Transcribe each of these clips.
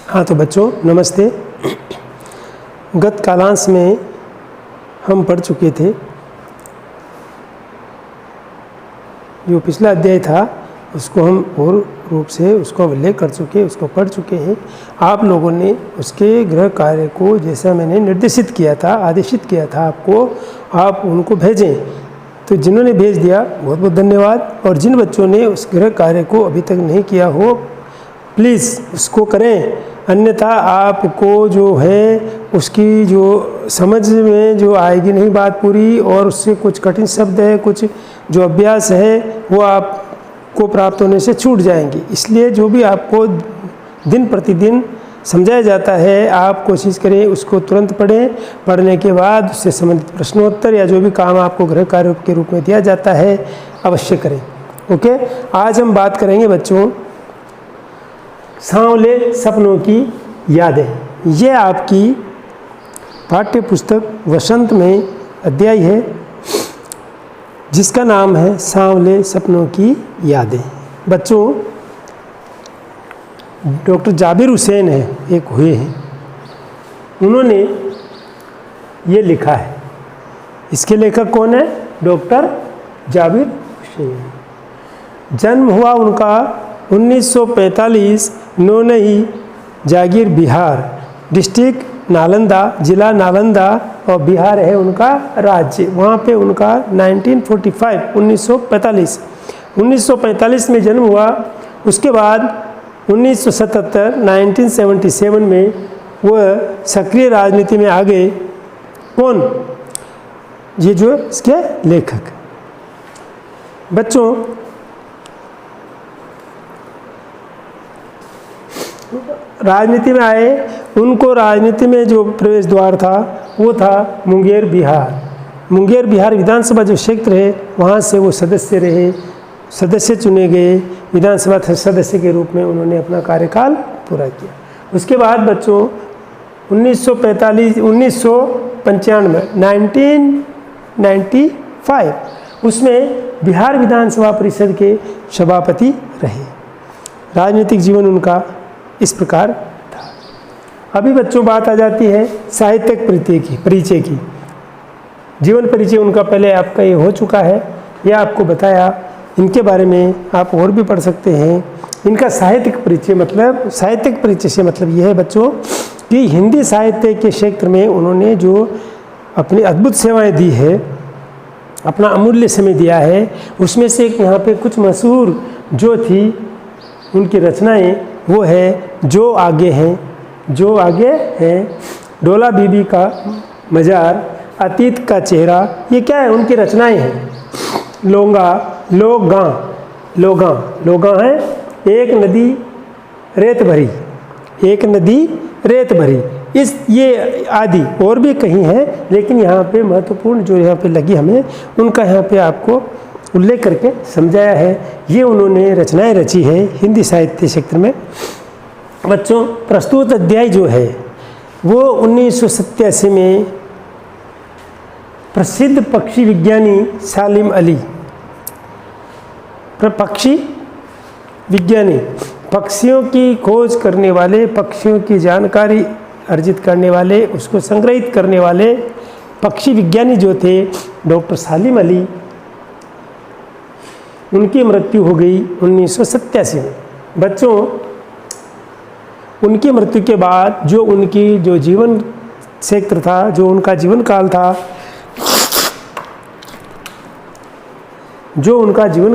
हाँ तो बच्चों नमस्ते। गत कालांश में हम पढ़ चुके थे, जो पिछला अध्याय था उसको हम और रूप से उसको उल्लेख कर चुके, उसको पढ़ चुके हैं। आप लोगों ने उसके गृह कार्य को जैसा मैंने निर्देशित किया था, आदेशित किया था आपको, आप उनको भेजें। तो जिन्होंने भेज दिया बहुत बहुत धन्यवाद, और जिन बच्चों ने उस गृह कार्य को अभी तक नहीं किया हो प्लीज़ उसको करें, अन्यथा आपको जो है उसकी जो समझ में जो आएगी नहीं बात पूरी, और उससे कुछ कठिन शब्द है, कुछ जो अभ्यास है वो आपको प्राप्त होने से छूट जाएंगे। इसलिए जो भी आपको दिन प्रतिदिन समझाया जाता है आप कोशिश करें उसको तुरंत पढ़ें। पढ़ने के बाद उससे संबंधित प्रश्नोत्तर या जो भी काम आपको गृह कार्य के रूप में दिया जाता है अवश्य करें। ओके, आज हम बात करेंगे बच्चों सांवले सपनों की यादें। ये आपकी पाठ्य पुस्तक वसंत में अध्याय है जिसका नाम है सांवले सपनों की यादें। बच्चों डॉक्टर जाबिर हुसैन है, एक हुए हैं, उन्होंने ये लिखा है। इसके लेखक कौन है? डॉक्टर जाबिर हुसैन। जन्म हुआ उनका 1945 नौनही जागीर बिहार, डिस्ट्रिक्ट नालंदा, जिला नालंदा, और बिहार है उनका राज्य। वहाँ पे उनका 1945 में जन्म हुआ। उसके बाद 1977 में वह सक्रिय राजनीति में आ गए। कौन? ये जो इसके लेखक। बच्चों राजनीति में आए, उनको राजनीति में जो प्रवेश द्वार था वो था मुंगेर बिहार। मुंगेर बिहार विधानसभा जो क्षेत्र है वहाँ से वो सदस्य रहे, सदस्य चुने गए, विधानसभा सदस्य के रूप में उन्होंने अपना कार्यकाल पूरा किया। उसके बाद बच्चों 1995 उसमें बिहार विधानसभा परिषद के सभापति रहे। राजनीतिक जीवन उनका इस प्रकार था। अभी बच्चों बात आ जाती है साहित्यिक परिचय की। जीवन परिचय उनका पहले आपका ये हो चुका है, यह आपको बताया। इनके बारे में आप और भी पढ़ सकते हैं। इनका साहित्यिक परिचय मतलब, साहित्यिक परिचय से मतलब यह है बच्चों कि हिंदी साहित्य के क्षेत्र में उन्होंने जो अपनी अद्भुत सेवाएं दी है, अपना अमूल्य समय दिया है, उसमें से एक यहाँ पे कुछ मशहूर जो थी उनकी रचनाएं वो है जो आगे हैं, डोला बीबी का मज़ार, अतीत का चेहरा। ये क्या है? उनकी रचनाएं हैं। लोगा है, एक नदी रेत भरी, ये आदि और भी कहीं है, लेकिन यहाँ पे महत्वपूर्ण जो यहाँ पे लगी हमें उनका यहाँ पे आपको उल्लेख करके समझाया है। ये उन्होंने रचनाएं रची है हिंदी साहित्य क्षेत्र में। बच्चों प्रस्तुत अध्याय जो है वो 1987 में प्रसिद्ध पक्षी विज्ञानी सालिम अली, पक्षी विज्ञानी, पक्षियों की खोज करने वाले, पक्षियों की जानकारी अर्जित करने वाले, उसको संग्रहित करने वाले पक्षी विज्ञानी जो थे डॉक्टर सालिम अली, उनकी मृत्यु हो गई 1987 में। बच्चों उनकी मृत्यु के बाद जो उनकी जो जीवन क्षेत्र था, जो उनका जीवन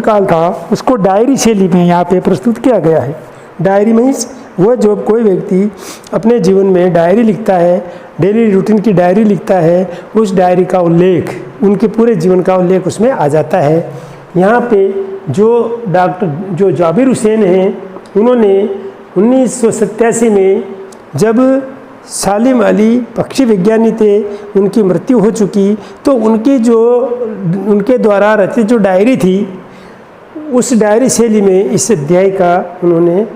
काल था, उसको डायरी शैली में यहाँ पे प्रस्तुत किया गया है। डायरी मीन्स वह जो कोई व्यक्ति अपने जीवन में डायरी लिखता है, डेली रूटीन की डायरी लिखता है, उस डायरी का उल्लेख, उनके पूरे जीवन का उल्लेख उसमें आ जाता है। यहाँ पे जो डॉक्टर जो जाबिर हुसैन हैं, उन्होंने 1987 में जब सालिम अली पक्षी विज्ञानी थे, उनकी मृत्यु हो चुकी, तो उनके द्वारा रचित जो डायरी थी, उस डायरी शैली में इस अध्याय का उन्होंने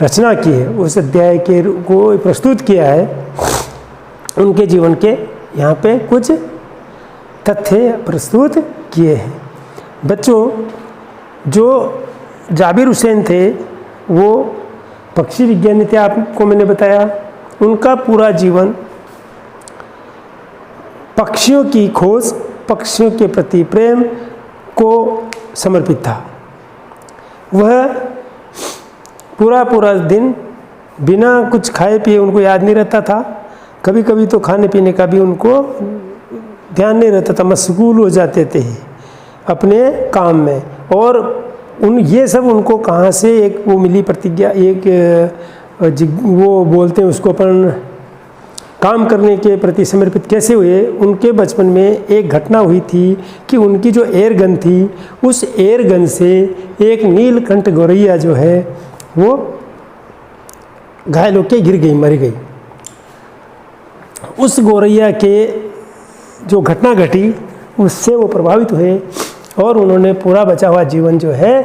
रचना की है, उस अध्याय को प्रस्तुत किया है। उनके जीवन के यहाँ पे कुछ तथ्य प्रस्तुत किए हैं। बच्चों जो जाबिर हुसैन थे वो पक्षी विज्ञानी थे, आपको मैंने बताया। उनका पूरा जीवन पक्षियों की खोज, पक्षियों के प्रति प्रेम को समर्पित था। वह पूरा दिन बिना कुछ खाए पिए, उनको याद नहीं रहता था, कभी कभी तो खाने पीने का भी उनको ध्यान नहीं रहता था, मशगूल हो जाते थे अपने काम में। और ये सब उनको कहाँ से एक वो मिली प्रतिज्ञा, एक वो बोलते हैं उसको अपन, काम करने के प्रति समर्पित कैसे हुए। उनके बचपन में एक घटना हुई थी कि उनकी जो एयर गन थी, उस एयर गन से एक नीलकंठ गौरैया जो है वो घायल होकर गिर गई, मर गई। उस गौरैया के जो घटना घटी उससे वो प्रभावित हुए और उन्होंने पूरा बचा हुआ जीवन जो है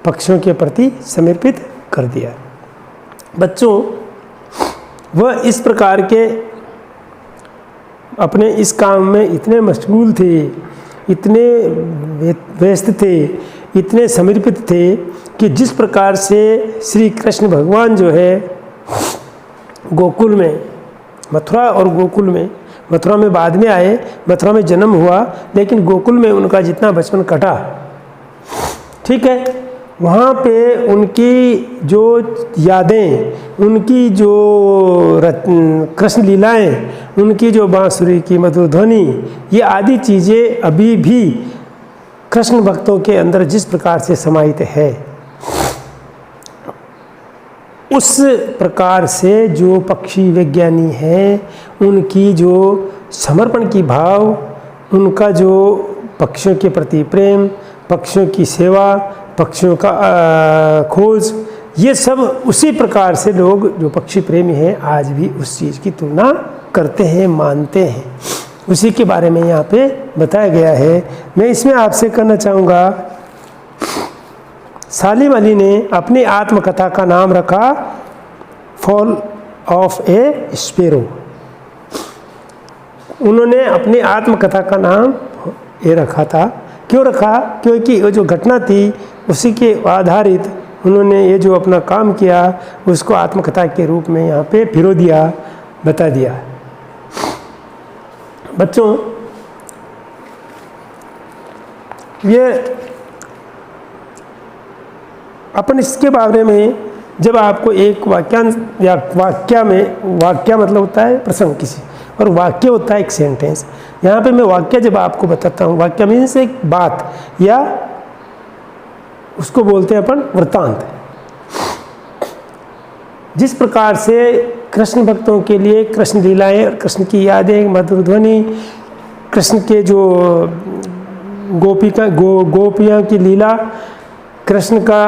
पक्षियों के प्रति समर्पित कर दिया। बच्चों, वह इस प्रकार के अपने इस काम में इतने मशगूल थे, इतने व्यस्त थे, इतने समर्पित थे कि जिस प्रकार से श्री कृष्ण भगवान जो है गोकुल में, मथुरा और गोकुल में, मथुरा में बाद में आए, मथुरा में जन्म हुआ, लेकिन गोकुल में उनका जितना बचपन कटा, ठीक है, वहाँ पे उनकी जो यादें, उनकी जो कृष्ण लीलाएं, उनकी जो बांसुरी की मधुर ध्वनि, ये आदि चीज़ें अभी भी कृष्ण भक्तों के अंदर जिस प्रकार से समाहित है, उस प्रकार से जो पक्षी विज्ञानी हैं उनकी जो समर्पण की भाव, उनका जो पक्षियों के प्रति प्रेम, पक्षियों की सेवा, पक्षियों का खोज, ये सब उसी प्रकार से लोग जो पक्षी प्रेमी हैं आज भी उस चीज़ की तुलना करते हैं, मानते हैं। उसी के बारे में यहाँ पे बताया गया है। मैं इसमें आपसे कहना चाहूँगा, सालिम अली ने अपनी आत्मकथा का नाम रखा फॉल ऑफ ए स्पैरो। उन्होंने अपनी आत्मकथा का नाम ये रखा था। क्यों रखा? क्योंकि वो जो घटना थी उसी के आधारित उन्होंने ये जो अपना काम किया उसको आत्मकथा के रूप में यहाँ पे पिरो दिया, बता दिया। बच्चों, ये अपन इसके बारे में जब आपको एक वाक्यांश या वाक्य मतलब होता है प्रसंग किसी, और वाक्य होता है एक सेंटेंस। यहाँ पे मैं वाक्य जब आपको बताता हूँ, वाक्य मीन्स एक बात, या उसको बोलते हैं अपन वृत्तांत। जिस प्रकार से कृष्ण भक्तों के लिए कृष्ण लीलाएं और कृष्ण की यादें, मधुर ध्वनि, कृष्ण के जो गोपियाँ की लीला, कृष्ण का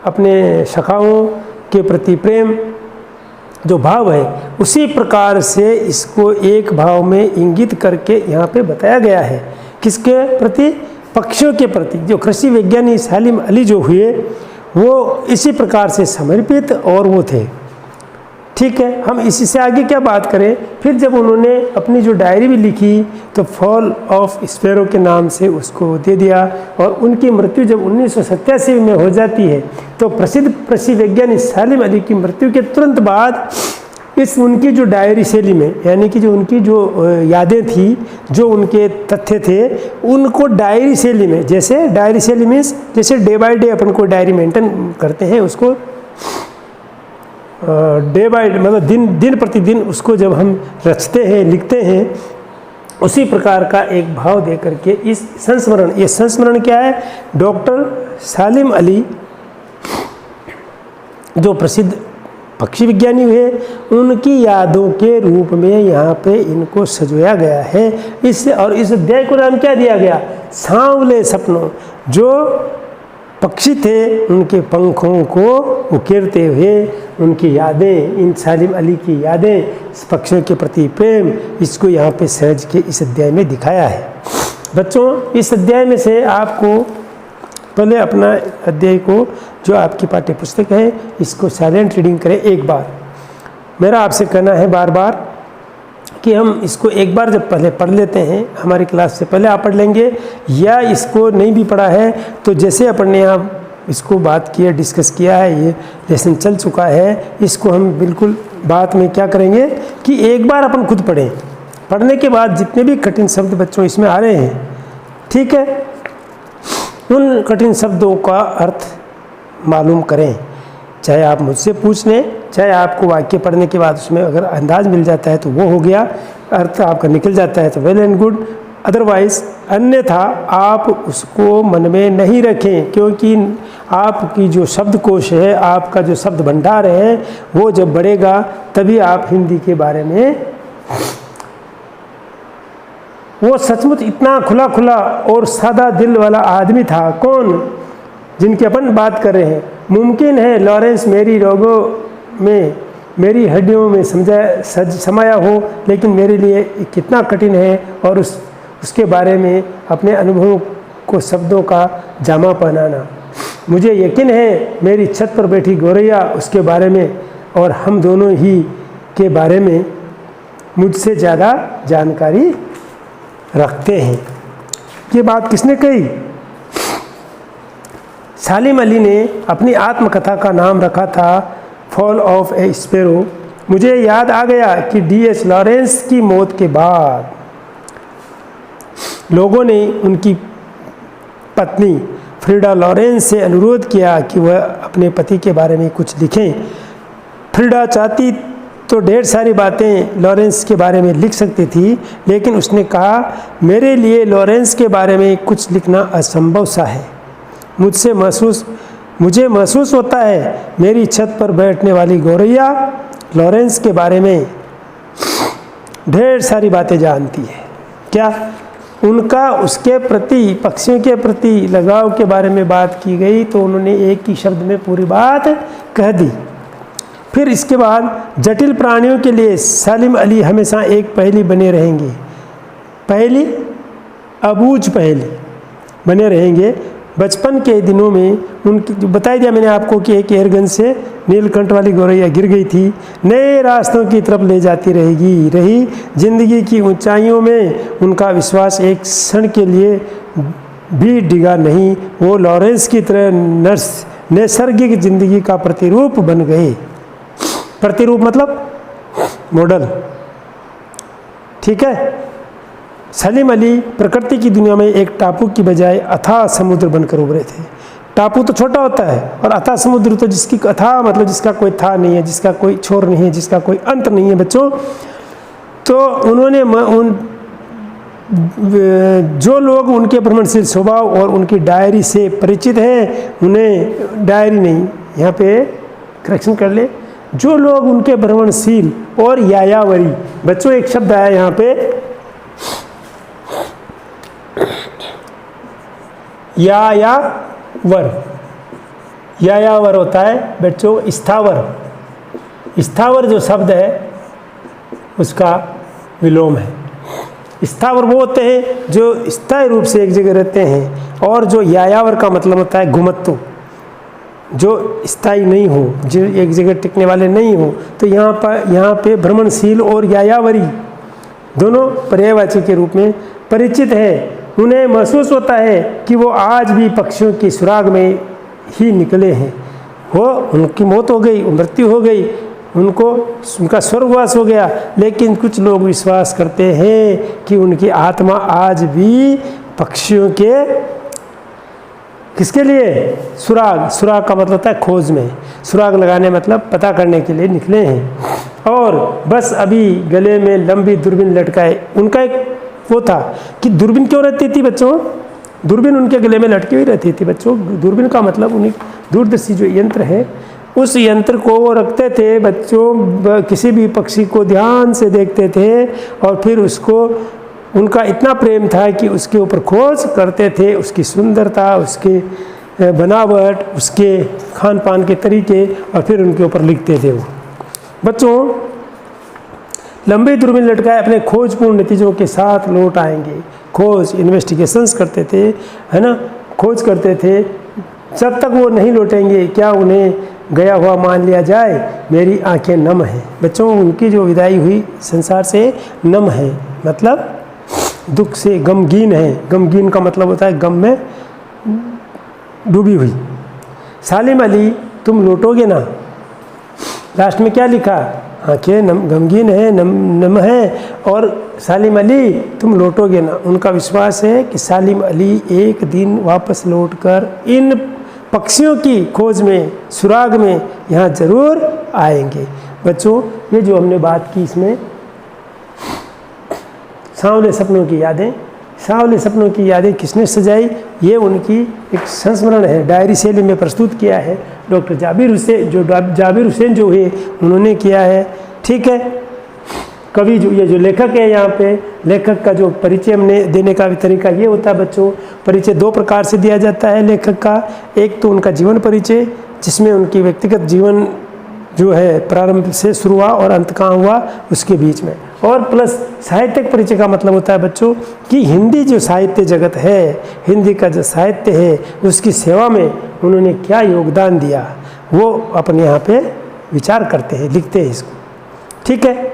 अपने सखाओं के प्रति प्रेम जो भाव है, उसी प्रकार से इसको एक भाव में इंगित करके यहाँ पे बताया गया है। किसके प्रति? पक्षियों के प्रति। जो कृषि वैज्ञानिक सालिम अली जो हुए वो इसी प्रकार से समर्पित और वो थे। ठीक है, हम इसी से आगे क्या बात करें। फिर जब उन्होंने अपनी जो डायरी भी लिखी तो फॉल ऑफ स्पैरो के नाम से उसको दे दिया, और उनकी मृत्यु जब 1987 में हो जाती है तो प्रसिद्ध कृषि वैज्ञानिक सालिम अली की मृत्यु के तुरंत बाद इस उनकी जो डायरी शैली में, यानी कि जो उनकी जो यादें थी, जो उनके तथ्य थे, उनको डायरी शैली में, जैसे डायरी शैली मीन्स जैसे डे बाय डे अपन को डायरी मेंटेन करते हैं, उसको डे बाय मतलब दिन प्रतिदिन उसको जब हम रचते हैं, लिखते हैं, उसी प्रकार का एक भाव दे करके इस संस्मरण, ये संस्मरण क्या है? डॉक्टर सालिम अली जो प्रसिद्ध पक्षी विज्ञानी हुए, उनकी यादों के रूप में यहाँ पे इनको सजाया गया है। इससे, और इस अध्याय को नाम क्या दिया गया? सांवले सपनों। जो पक्षी थे उनके पंखों को उकेरते हुए उनकी यादें, इन सालिम अली की यादें, इस पक्षियों के प्रति प्रेम, इसको यहाँ पे सहज के इस अध्याय में दिखाया है। बच्चों, इस अध्याय में से आपको पहले अपना अध्याय को, जो आपकी पाठ्य पुस्तक है, इसको साइलेंट रीडिंग करें एक बार। मेरा आपसे कहना है बार बार कि हम इसको एक बार जब पहले पढ़ लेते हैं, हमारी क्लास से पहले आप पढ़ लेंगे, या इसको नहीं भी पढ़ा है तो जैसे अपन ने यहाँ इसको बात किया, डिस्कस किया है, ये लेसन चल चुका है। इसको हम बिल्कुल बात में क्या करेंगे कि एक बार अपन खुद पढ़ें, पढ़ने के बाद जितने भी कठिन शब्द बच्चों इसमें आ रहे हैं, ठीक है, उन कठिन शब्दों का अर्थ मालूम करें। चाहे आप मुझसे पूछ लें, चाहे आपको वाक्य पढ़ने के बाद उसमें अगर अंदाज मिल जाता है तो वो हो गया, अर्थ आपका निकल जाता है तो वेल एंड गुड। अदरवाइज अन्यथा आप उसको मन में नहीं रखें, क्योंकि आपकी जो शब्दकोश है, आपका जो शब्द भंडार है, वो जब बढ़ेगा तभी आप हिंदी के बारे में, वो सचमुच इतना खुला खुला और सादा दिल वाला आदमी था, कौन, जिनकी अपन बात कर रहे हैं। मुमकिन है लॉरेंस मेरी रोगों में, मेरी हड्डियों में समाया हो, लेकिन मेरे लिए कितना कठिन है और उसके बारे में अपने अनुभवों को शब्दों का जामा पहनाना। मुझे यकीन है मेरी छत पर बैठी गौरैया उसके बारे में और हम दोनों ही के बारे में मुझसे ज़्यादा जानकारी रखते हैं। ये बात किसने कही? सालिम अली ने अपनी आत्मकथा का नाम रखा था फॉल ऑफ ए स्पैरो। मुझे याद आ गया कि D.H. लॉरेंस की मौत के बाद लोगों ने उनकी पत्नी फ्रीडा लॉरेंस से अनुरोध किया कि वह अपने पति के बारे में कुछ लिखें। फ्रीडा चाहती तो ढेर सारी बातें लॉरेंस के बारे में लिख सकती थी, लेकिन उसने कहा मेरे लिए लॉरेंस के बारे में कुछ लिखना असंभव सा है। मुझे महसूस होता है मेरी छत पर बैठने वाली गौरैया लॉरेंस के बारे में ढेर सारी बातें जानती है। क्या? उनका उसके प्रति, पक्षियों के प्रति लगाव के बारे में बात की गई तो उन्होंने एक ही शब्द में पूरी बात कह दी। फिर इसके बाद जटिल प्राणियों के लिए सालिम अली हमेशा एक पहेली बने रहेंगे, पहेली, अबूझ पहेली बने रहेंगे। बचपन के दिनों में उनकी, जो बताई दिया मैंने आपको कि एक एयरगन से नीलकंठ वाली गौरैया गिर गई थी, नए रास्तों की तरफ ले जाती रही। जिंदगी की ऊंचाइयों में उनका विश्वास एक क्षण के लिए भी डिगा नहीं। वो लॉरेंस की तरह नैसर्गिक जिंदगी का प्रतिरूप बन गए। प्रतिरूप मतलब मॉडल, ठीक है। सलीम अली प्रकृति की दुनिया में एक टापू की बजाय अथाह समुद्र बनकर उभरे थे। टापू तो छोटा होता है और अथाह समुद्र तो जिसकी अथाह मतलब जिसका कोई था नहीं है, जिसका कोई छोर नहीं है, जिसका कोई अंत नहीं है बच्चों। तो उन्होंने जो लोग उनके भ्रमणशील स्वभाव और उनकी डायरी से परिचित हैं, उन्हें डायरी नहीं, यहाँ पे करेक्शन कर ले, जो लोग उनके भ्रमणशील और यायावरी, बच्चों एक शब्द आया यहाँ पे यायावर। यायावर होता है बच्चों स्थावर। स्थावर जो शब्द है उसका विलोम है। स्थावर वो होते हैं जो स्थायी रूप से एक जगह रहते हैं, और जो यायावर का मतलब होता है घुमत्तु, जो स्थायी नहीं हो, जो एक जगह टिकने वाले नहीं हो। तो यहाँ पे भ्रमणशील और यायावरी दोनों पर्यायवाची के रूप में परिचित है। उन्हें महसूस होता है कि वो आज भी पक्षियों की सुराग में ही निकले हैं। वो उनकी मौत हो गई, मृत्यु हो गई, उनका स्वर्गवास हो गया, लेकिन कुछ लोग विश्वास करते हैं कि उनकी आत्मा आज भी पक्षियों के, किसके लिए? सुराग। सुराग का मतलब होता है खोज में, सुराग लगाने मतलब पता करने के लिए निकले हैं। और बस अभी गले में लंबी दूरबीन लटकाए। उनका एक वो था कि दूरबीन क्यों रहती थी बच्चों? दूरबीन उनके गले में लटकी हुई रहती थी बच्चों। दूरबीन का मतलब उन्हीं दूरदर्शी जो यंत्र है, उस यंत्र को वो रखते थे बच्चों, किसी भी पक्षी को ध्यान से देखते थे और फिर उसको, उनका इतना प्रेम था कि उसके ऊपर खोज करते थे, उसकी सुंदरता, उसके बनावट, उसके खान पान के तरीके, और फिर उनके ऊपर लिखते थे वो बच्चों। लंबी दूरबीन लटकाए अपने खोजपूर्ण नतीजों के साथ लौट आएंगे। खोज, इन्वेस्टिगेशंस करते थे, है ना, खोज करते थे। जब तक वो नहीं लौटेंगे क्या उन्हें गया हुआ मान लिया जाए? मेरी आंखें नम हैं बच्चों। उनकी जो विदाई हुई संसार से नम है, मतलब दुख से गमगीन है। गमगीन का मतलब होता है गम में डूबी हुई। सालिम अली तुम लौटोगे ना। लास्ट में क्या लिखा, आंखें गमगीन है, नम है, और सालिम अली तुम लौटोगे ना। उनका विश्वास है कि सालिम अली एक दिन वापस लौटकर इन पक्षियों की खोज में, सुराग में यहाँ ज़रूर आएंगे। बच्चों, ये जो हमने बात की इसमें सांवले सपनों की यादें, सांवले सपनों की यादें किसने सजाई, ये उनकी एक संस्मरण है, डायरी शैली में प्रस्तुत किया है डॉक्टर जाबिर हुसैन जो है उन्होंने किया है। ठीक है, कवि जो ये जो लेखक है, यहाँ पे लेखक का जो परिचय हमने देने का भी तरीका ये होता है बच्चों। परिचय दो प्रकार से दिया जाता है लेखक का। एक तो उनका जीवन परिचय, जिसमें उनकी व्यक्तिगत जीवन जो है प्रारंभ से शुरू हुआ और अंत कहाँ हुआ उसके बीच में, और प्लस साहित्यिक परिचय का मतलब होता है बच्चों कि हिंदी जो साहित्य जगत है, हिंदी का जो साहित्य है उसकी सेवा में उन्होंने क्या योगदान दिया, वो अपने यहाँ पे विचार करते हैं, लिखते हैं इसको। ठीक है,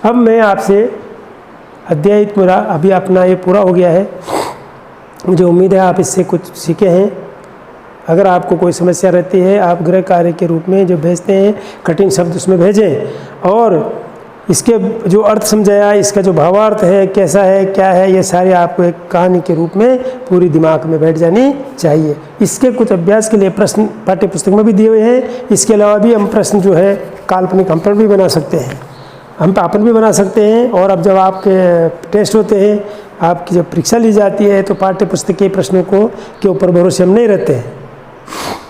अब मैं आपसे अध्याय पूरा अभी अपना ये पूरा हो गया है, मुझे उम्मीद है आप इससे कुछ सीखे हैं। अगर आपको कोई समस्या रहती है, आप गृह कार्य के रूप में जो भेजते हैं कठिन शब्द उसमें भेजें, और इसके जो अर्थ समझाया, इसका जो भावार्थ है, कैसा है, क्या है, ये सारे आपको एक कहानी के रूप में पूरी दिमाग में बैठ जानी चाहिए। इसके कुछ अभ्यास के लिए प्रश्न पाठ्य पुस्तक में भी दिए हुए हैं। इसके अलावा भी हम प्रश्न जो है काल्पनिक हम पर भी बना सकते हैं, हम अपन भी बना सकते हैं। और अब जब आपके टेस्ट होते हैं, आपकी जब परीक्षा ली जाती है, तो पाठ्य पुस्तक के प्रश्नों के ऊपर भरोसे हम नहीं रहते हैं।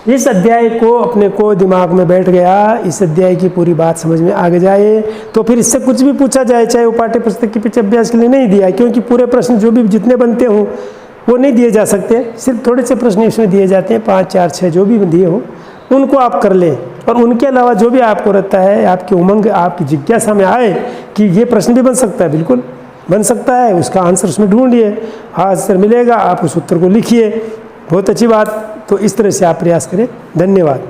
इस अध्याय को अपने को दिमाग में बैठ गया, इस अध्याय की पूरी बात समझ में आ जाए, तो फिर इससे कुछ भी पूछा जाए, चाहे वो पाठ्य पुस्तक के पीछे अभ्यास के लिए नहीं दिया, क्योंकि पूरे प्रश्न जो भी जितने बनते हों वो नहीं दिए जा सकते, सिर्फ थोड़े से प्रश्न इसमें दिए जाते हैं, 5, 4, 6 जो भी दिए हो उनको आप कर लें। और उनके अलावा जो भी आपको रहता है, आपकी उमंग, आपकी जिज्ञासा में आए कि ये प्रश्न भी बन सकता है, बिल्कुल बन सकता है, उसका आंसर उसमें ढूंढिए, आंसर मिलेगा, आप उस उत्तर को लिखिए, बहुत अच्छी बात। तो इस तरह से आप प्रयास करें। धन्यवाद।